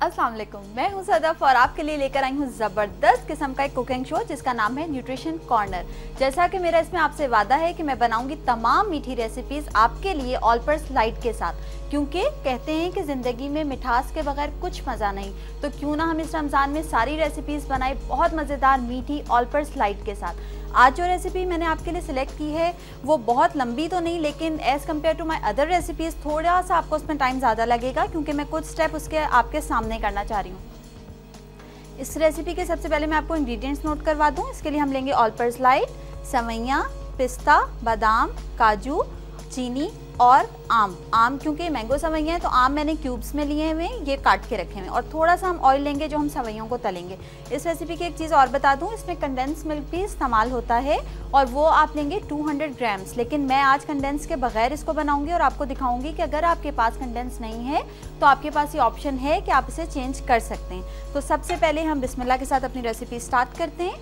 अस्सलाम वालेकुम, मैं हूं सदफ और आपके लिए लेकर आई हूं ज़बरदस्त किस्म का एक कुकिंग शो जिसका नाम है न्यूट्रिशन कॉर्नर। जैसा कि मेरा इसमें आपसे वादा है कि मैं बनाऊंगी तमाम मीठी रेसिपीज़ आपके लिए ऑल पर्पस लाइट के साथ, क्योंकि कहते हैं कि ज़िंदगी में मिठास के बगैर कुछ मज़ा नहीं। तो क्यों ना हम इस रमज़ान में सारी रेसिपीज़ बनाए बहुत मज़ेदार मीठी ऑल पर्पस लाइट के साथ। आज जो रेसिपी मैंने आपके लिए सिलेक्ट की है वो बहुत लंबी तो नहीं, लेकिन as compared to my other recipes थोड़ा सा आपको उसमें टाइम ज़्यादा लगेगा, क्योंकि मैं कुछ स्टेप उसके आपके सामने करना चाह रही हूँ। इस रेसिपी के सबसे पहले मैं आपको इंग्रेडिएंट्स नोट करवा दूँ। इसके लिए हम लेंगे ऑल पर्पस लाइट, सेवइयाँ, पिस्ता, बादाम, काजू, चीनी और आम क्योंकि मैंगो सेवइयाँ हैं तो आम मैंने क्यूब्स में लिए हुए, ये काट के रखे हुए, और थोड़ा सा हम ऑयल लेंगे जो हम सेवइयों को तलेंगे। इस रेसिपी की एक चीज़ और बता दूं, इसमें कंडेंस मिल्क भी इस्तेमाल होता है और वो आप लेंगे 200 ग्राम्स, लेकिन मैं आज कंडेंस के बगैर इसको बनाऊंगी और आपको दिखाऊंगी कि अगर आपके पास कंडेंस नहीं है तो आपके पास ये ऑप्शन है कि आप इसे चेंज कर सकते हैं। तो सबसे पहले हम बिस्मिल्लाह के साथ अपनी रेसिपी स्टार्ट करते हैं।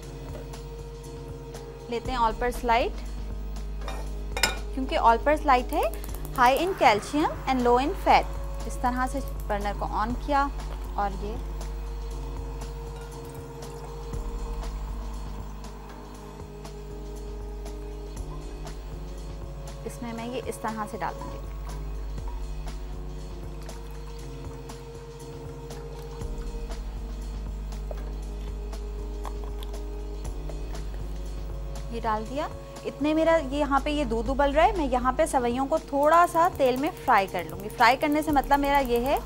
लेते हैं ऑल पर्पस लाइट, क्योंकि ऑल पर्पस लाइट है high in calcium and low in fat. इस तरह से बर्नर को ऑन किया और ये इसमें मैं ये इस तरह से डाल दूंगी। ये डाल दिया। इतने मेरा ये यहाँ पे ये दूध उबल रहा है, मैं यहाँ पे सेवइयों को थोड़ा सा तेल में फ्राई कर लूँगी। फ्राई करने से मतलब मेरा ये है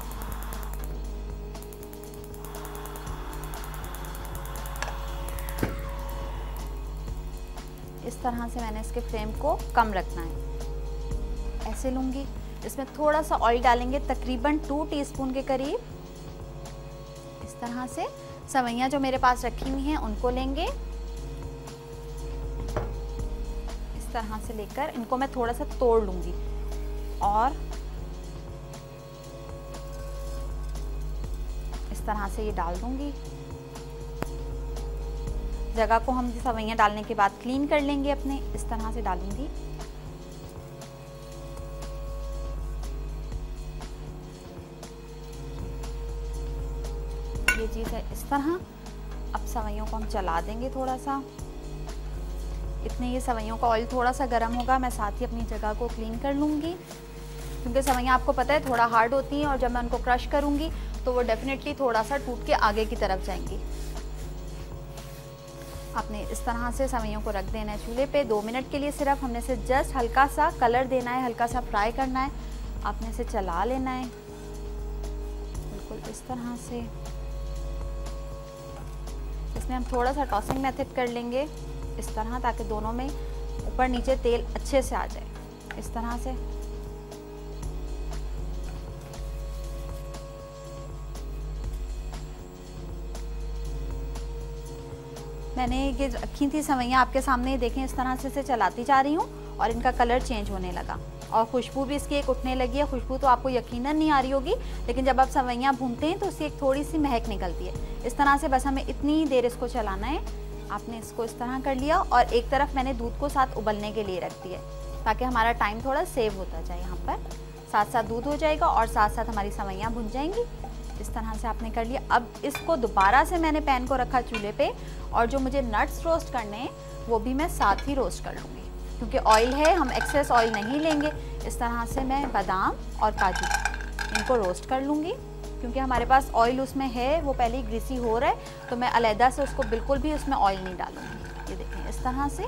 इस तरह से मैंने इसके फ्लेम को कम रखना है। ऐसे लूँगी, इसमें थोड़ा सा ऑयल डालेंगे, तकरीबन 2 टीस्पून के करीब। इस तरह से सेवइयाँ जो मेरे पास रखी हुई हैं उनको लेंगे, तरह से लेकर इनको मैं थोड़ा सा तोड़ लूंगी और इस तरह से ये डाल दूंगी। जगह को हम सेवइयां डालने के बाद क्लीन कर लेंगे अपने। इस तरह से डालूंगी। ये चीज़ है इस तरह। अब सेवइयों को हम चला देंगे थोड़ा सा। इतने ये सेवइयों का ऑयल थोड़ा सा गर्म होगा, मैं साथ ही अपनी जगह को क्लीन कर लूँगी, क्योंकि सेवइयाँ आपको पता है थोड़ा हार्ड होती हैं और जब मैं उनको क्रश करूँगी तो वो डेफिनेटली थोड़ा सा टूट के आगे की तरफ जाएंगी। आपने इस तरह से सेवइयों को रख देना है चूल्हे पे 2 मिनट के लिए। सिर्फ हमने इसे जस्ट हल्का सा कलर देना है, हल्का सा फ्राई करना है। आपने इसे चला लेना है बिल्कुल इस तरह से। इसमें हम थोड़ा सा टॉसिंग मेथड कर लेंगे इस तरह, ताकि दोनों में ऊपर नीचे तेल अच्छे से आ जाए। इस तरह से मैंने ये रखी थी सेवइयाँ आपके सामने, देखें इस तरह से इसे चलाती जा रही हूँ और इनका कलर चेंज होने लगा और खुशबू भी इसकी एक उठने लगी है। खुशबू तो आपको यकीनन नहीं आ रही होगी, लेकिन जब आप सेवइयाँ भूनते हैं तो उसकी एक थोड़ी सी महक निकलती है। इस तरह से बस हमें इतनी देर इसको चलाना है। आपने इसको इस तरह कर लिया और एक तरफ मैंने दूध को साथ उबलने के लिए रख दिया है, ताकि हमारा टाइम थोड़ा सेव होता जाए। यहाँ पर साथ साथ दूध हो जाएगा और साथ साथ हमारी सेवइयाँ भुन जाएंगी। इस तरह से आपने कर लिया। अब इसको दोबारा से मैंने पैन को रखा चूल्हे पे और जो मुझे नट्स रोस्ट करने हैं वो भी मैं साथ ही रोस्ट कर लूँगी, क्योंकि ऑयल है, हम एक्सेस ऑयल नहीं लेंगे। इस तरह से मैं बादाम और काजू इनको रोस्ट कर लूँगी, क्योंकि हमारे पास ऑयल उसमें है, वो पहले ही ग्रीसी हो रहा है, तो मैं अलहदा से उसको बिल्कुल भी उसमें ऑयल नहीं डालूंगी। ये देखें इस तरह से,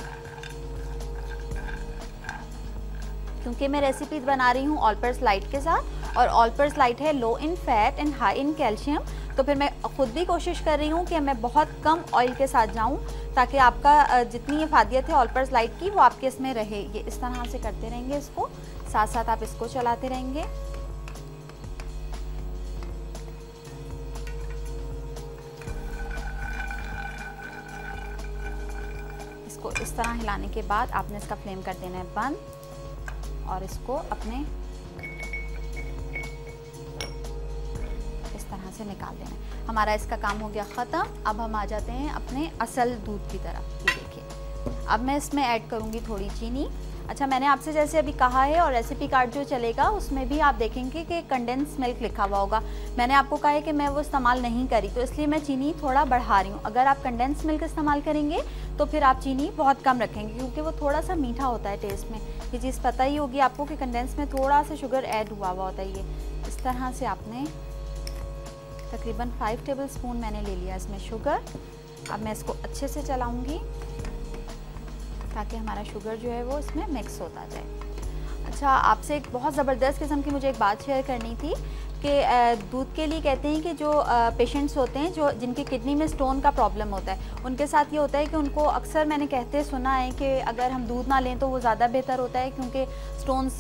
क्योंकि मैं रेसिपी बना रही हूँ ऑल पर्पस लाइट के साथ और ऑल पर्पस लाइट है low in fat and high in calcium, तो फिर मैं खुद भी कोशिश कर रही हूँ कि मैं बहुत कम ऑयल के साथ जाऊँ, ताकि आपका जितनी इफादियत है ऑल पर्पस लाइट की वो आपके इसमें रहे। ये इस तरह से करते रहेंगे इसको, साथ साथ आप इसको चलाते रहेंगे। इस तरह हिलाने के बाद आपने इसका फ्लेम कर देना है बंद और इसको अपने इस तरह से निकाल देना है। हमारा इसका काम हो गया ख़त्म। अब हम आ जाते हैं अपने असल दूध की तरफ। ये देखिए, अब मैं इसमें ऐड करूँगी थोड़ी चीनी। अच्छा, मैंने आपसे जैसे अभी कहा है और रेसिपी कार्ड जो चलेगा उसमें भी आप देखेंगे कि कंडेंस मिल्क लिखा हुआ होगा। मैंने आपको कहा है कि मैं वो इस्तेमाल नहीं करी, तो इसलिए मैं चीनी थोड़ा बढ़ा रही हूँ। अगर आप कंडेंस मिल्क इस्तेमाल करेंगे तो फिर आप चीनी बहुत कम रखेंगे, क्योंकि वो थोड़ा सा मीठा होता है टेस्ट में। ये चीज़ पता ही होगी आपको कि कंडेंस में थोड़ा सा शुगर ऐड हुआ होता है। ये इस तरह से आपने तकरीबन 5 टेबल स्पून मैंने ले लिया इसमें शुगर। अब मैं इसको अच्छे से चलाऊँगी ताकि हमारा शुगर जो है वो इसमें मिक्स होता जाए। अच्छा, आपसे एक बहुत ज़बरदस्त किस्म की मुझे एक बात शेयर करनी थी कि दूध के लिए कहते हैं कि जो पेशेंट्स होते हैं जो जिनकी किडनी में स्टोन का प्रॉब्लम होता है, उनके साथ ये होता है कि उनको अक्सर मैंने कहते सुना है कि अगर हम दूध ना लें तो वो ज़्यादा बेहतर होता है, क्योंकि स्टोन्स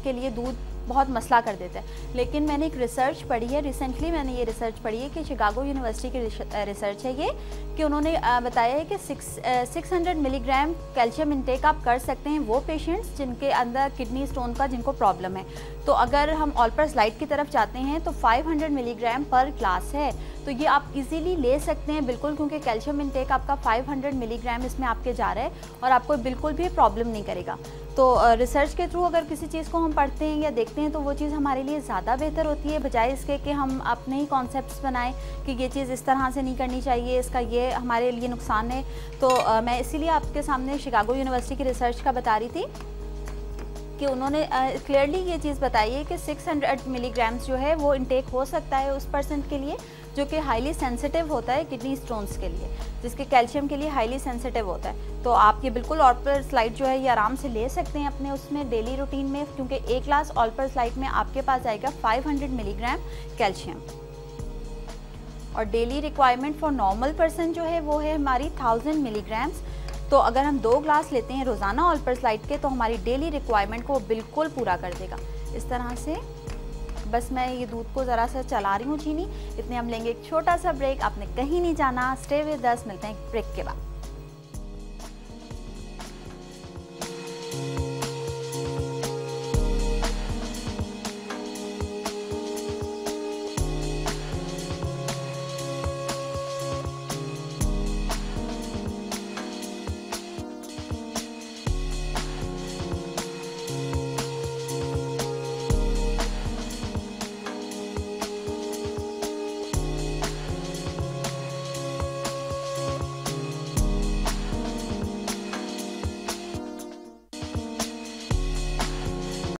के लिए दूध बहुत मसला कर देता है। लेकिन मैंने एक रिसर्च पढ़ी है, रिसेंटली मैंने ये रिसर्च पढ़ी है कि शिकागो यूनिवर्सिटी की रिसर्च है ये, कि उन्होंने बताया है कि 600 मिलीग्राम कैल्शियम इंटेक आप कर सकते हैं वो पेशेंट्स जिनके अंदर किडनी स्टोन का जिनको प्रॉब्लम है। तो अगर हम ऑलपर्स लाइट की तरफ जाते हैं तो 500 मिलीग्राम पर ग्लास है, तो ये आप इजीली ले सकते हैं बिल्कुल, क्योंकि कैल्शियम इंटेक आपका 500 मिलीग्राम इसमें आपके जा रहा है और आपको बिल्कुल भी प्रॉब्लम नहीं करेगा। तो रिसर्च के थ्रू अगर किसी चीज़ को हम पढ़ते हैं या देखते हैं तो वो चीज़ हमारे लिए ज़्यादा बेहतर होती है, बजाय इसके कि हम अपने ही कॉन्सेप्ट्स बनाएं कि ये चीज़ इस तरह से नहीं करनी चाहिए, इसका ये हमारे लिए नुकसान है। तो मैं इसीलिए आपके सामने शिकागो यूनिवर्सिटी की रिसर्च का बता रही थी कि उन्होंने क्लियरली ये चीज़ बताई है कि 600 मिलीग्राम्स जो है वो इंटेक हो सकता है उस पर्सन के लिए जो कि हाईली सेंसिटिव होता है किडनी स्टोन्स के लिए, जिसके कैल्शियम के लिए हाईली सेंसिटिव होता है। तो आप ये बिल्कुल ऑलपर्स लाइट जो है ये आराम से ले सकते हैं अपने उसमें डेली रूटीन में, क्योंकि एक ग्लास ऑलपर्स लाइट में आपके पास आएगा 500 मिलीग्राम कैल्शियम। और daily requirement for normal person जो है वो है हमारी 1000 मिलीग्राम्स। तो अगर हम 2 ग्लास लेते हैं रोज़ाना ऑलपर्स लाइट के तो हमारी डेली रिक्वायरमेंट को बिल्कुल पूरा कर देगा। इस तरह से बस मैं ये दूध को ज़रा सा चला रही हूँ चीनी। इतने हम लेंगे एक छोटा सा ब्रेक, आपने कहीं नहीं जाना, स्टे विद अस, मिलते हैं एक ब्रेक के बाद।